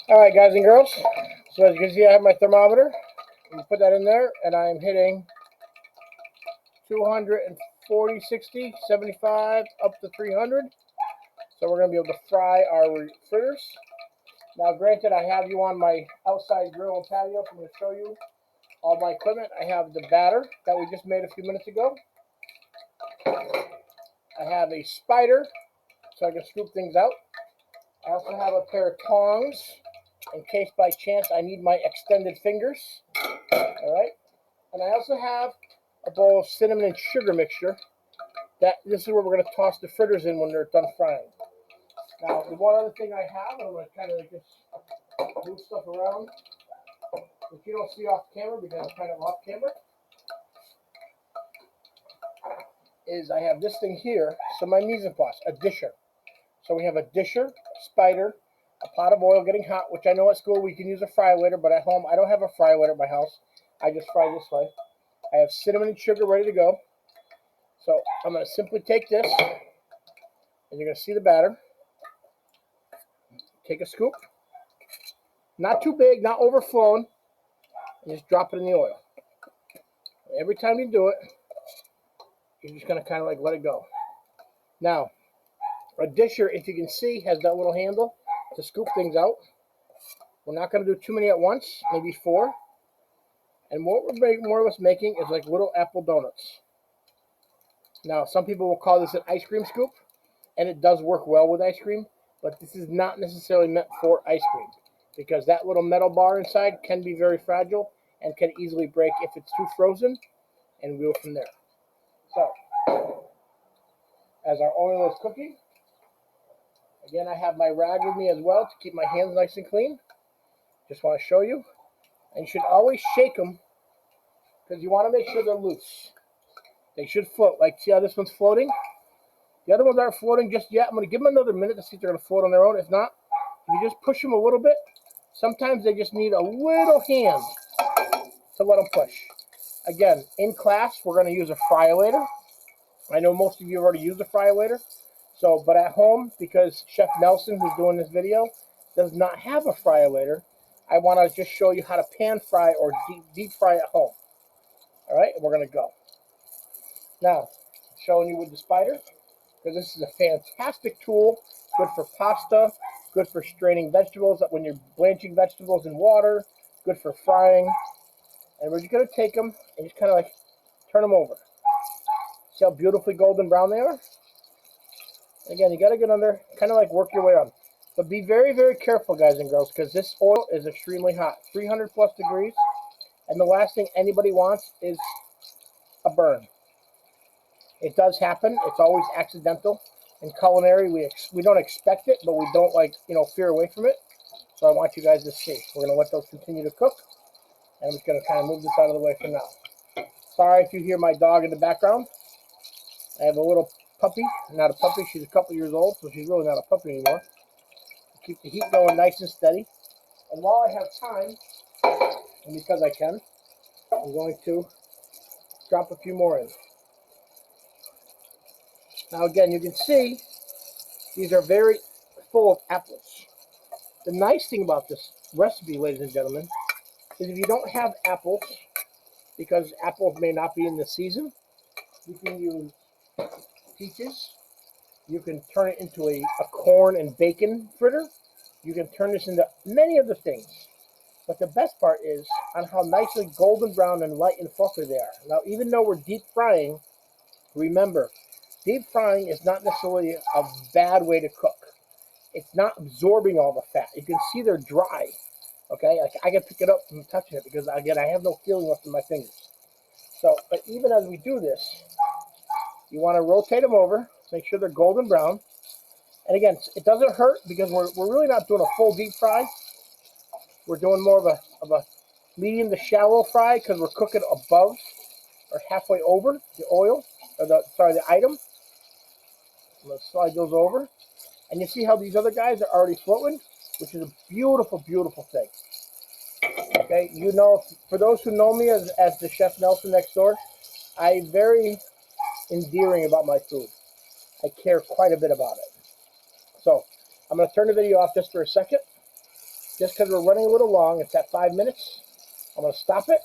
All right, guys and girls. So as you can see, I have my thermometer. You put that in there, and I'm hitting 240, 60, 75, up to 300. So we're going to be able to fry our fritters. Now, granted, I have you on my outside grill and patio, so I'm going to show you all my equipment. I have the batter that we just made a few minutes ago. I have a spider, so I can scoop things out. I also have a pair of tongs, in case by chance I need my extended fingers. All right. And I also have a bowl of cinnamon and sugar mixture. This is where we're going to toss the fritters in when they're done frying. Now, the one other thing I have, I'm going to kind of just move stuff around, which you don't see off camera because I'm kind of off camera, is I have this thing here. So my mise en place, a disher. So we have a disher, spider, a pot of oil getting hot, which I know at school we can use a fry later, but at home I don't have a fry later at my house. I just fry this way. I have cinnamon and sugar ready to go. So I'm going to simply take this, and you're going to see the batter. Take a scoop, not too big, not overflowing, and just drop it in the oil. Every time you do it, you're just going to kind of like let it go. Now, a disher, if you can see, has that little handle to scoop things out. We're not going to do too many at once, maybe 4. And what we're more or less making is like little apple donuts. Now, some people will call this an ice cream scoop, and it does work well with ice cream, but this is not necessarily meant for ice cream because that little metal bar inside can be very fragile and can easily break if it's too frozen, and we'll go from there. So, as our oil is cooking, again, I have my rag with me as well to keep my hands nice and clean. Just want to show you. And you should always shake them because you want to make sure they're loose. They should float. Like, see how this one's floating? The other ones aren't floating just yet. I'm going to give them another minute to see if they're going to float on their own. If not, if you just push them a little bit, sometimes they just need a little hand to let them push. Again, in class, we're going to use a fryolator. I know most of you have already used a fryolator. So, but at home, because Chef Nelson, who's doing this video, does not have a fryolator, I want to just show you how to pan fry or deep fry at home. All right, and we're going to go. Now, showing you with the spider, because this is a fantastic tool, good for pasta, good for straining vegetables when you're blanching vegetables in water, good for frying. And we're just going to take them and just kind of like turn them over. See how beautifully golden brown they are? Again, you got to get under, kind of like work your way on. But be very, very careful, guys and girls, because this oil is extremely hot, 300 plus degrees. And the last thing anybody wants is a burn. It does happen. It's always accidental. In culinary, we don't expect it, but we don't fear away from it. So I want you guys to see. We're going to let those continue to cook. And I'm just going to kind of move this out of the way for now. Sorry if you hear my dog in the background. I have a little puppy. Not a puppy. She's a couple years old, so she's really not a puppy anymore. Keep the heat going nice and steady. And while I have time, and because I can, I'm going to drop a few more in. Now again, you can see these are very full of apples. The nice thing about this recipe, ladies and gentlemen, is if you don't have apples, because apples may not be in the season, you can use peaches. You can turn it into a corn and bacon fritter. You can turn this into many other things. But the best part is on how nicely golden brown and light and fluffy they are. Now, even though we're deep frying, remember, deep frying is not necessarily a bad way to cook. It's not absorbing all the fat. You can see they're dry. Okay, like I can pick it up from touching it because again, I have no feeling left in my fingers. So, but even as we do this, you want to rotate them over, make sure they're golden brown. And again, it doesn't hurt because we're really not doing a full deep fry. We're doing more of a medium to shallow fry because we're cooking above or halfway over the oil, or the item. I'm going to slide those over. And you see how these other guys are already floating, which is a beautiful, beautiful thing. Okay, you know, for those who know me as the Chef Nelson next door, I'm very endearing about my food. I care quite a bit about it. So I'm going to turn the video off just for a second. just because we're running a little long. It's at 5 minutes. I'm going to stop it.